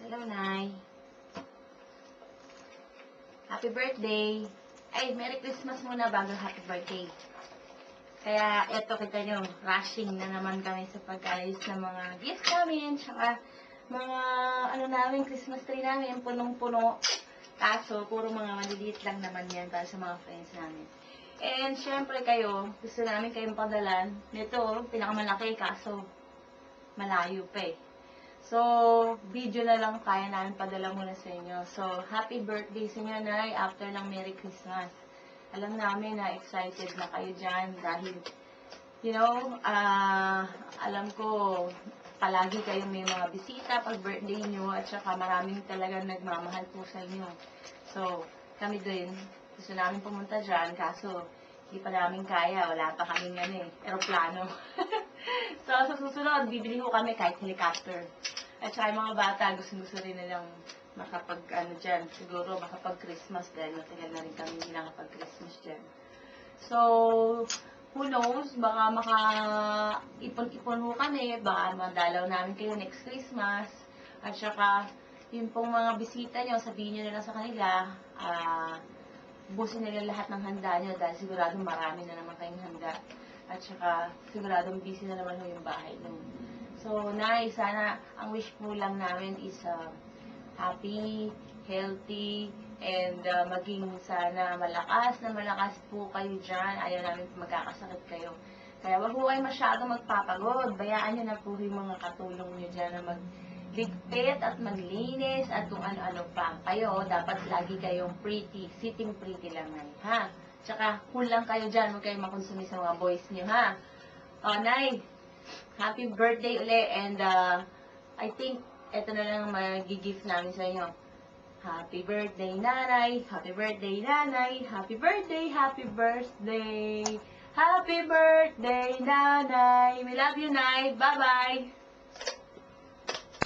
Hello, Nay. Happy birthday. Ay, Merry Christmas muna bago happy birthday. Kaya, eto kita nyo, rushing na naman kami sa pag-ayos ng mga gifts namin, tsaka mga, namin, Christmas tree namin, punong-puno. Kaso, puro mga maliliit lang naman yan para sa mga friends namin. And, syempre kayo, gusto namin kayong padalan. Nito, pinakamalaki, kaso, malayo pa eh. So, video na lang kaya namin padala muna sa inyo. So, happy birthday sa inyo, Nay, after ng Merry Christmas. Alam namin na excited na kayo dyan dahil, alam ko, palagi kayong may mga bisita pag birthday nyo at saka maraming talagang nagmamahal po sa inyo. So, kami din, gusto namin pumunta dyan, kaso hindi pa namin kaya, wala pa kaming aeroplano. So, sa susunod, bibili ko kami kahit helicopter. At saka yung mga bata, gusto rin nilang dyan, siguro makapag-Christmas dahil matagal na rin kami hindi nakapag-Christmas dyan. So, who knows, baka maka-ipon-ipon ho kami, baka madalaw namin kayo next Christmas. At saka, yung pong mga bisita nyo, sabihin nyo na lang sa kanila, busin nila lahat ng handa nyo dahil sigurado marami na naman kayong handa. At saka, siguradong busy na naman ho yung bahay nyo. So, Nay, sana, ang wish po lang namin is happy, healthy, and maging sana malakas na malakas po kayo dyan. Ayaw namin magkakasakit kayo. Kaya wag po kayo masyadong magpapagod. Bayaan nyo na po yung mga katulong nyo dyan na magligpit at maglinis at kung ano-ano pa. Kayo, dapat lagi kayong pretty, sitting pretty lang, Nay, ha? Tsaka, cool lang kayo dyan. Huwag kayong makonsumi sa mga boys nyo, ha? O, Nay, happy birthday uli, and I think ito na lang mag-gift namin sa inyo. Happy birthday, Nanay! Happy birthday, Nanay! Happy birthday! Happy birthday! Happy birthday, Nanay! We love you, Nay! Bye-bye!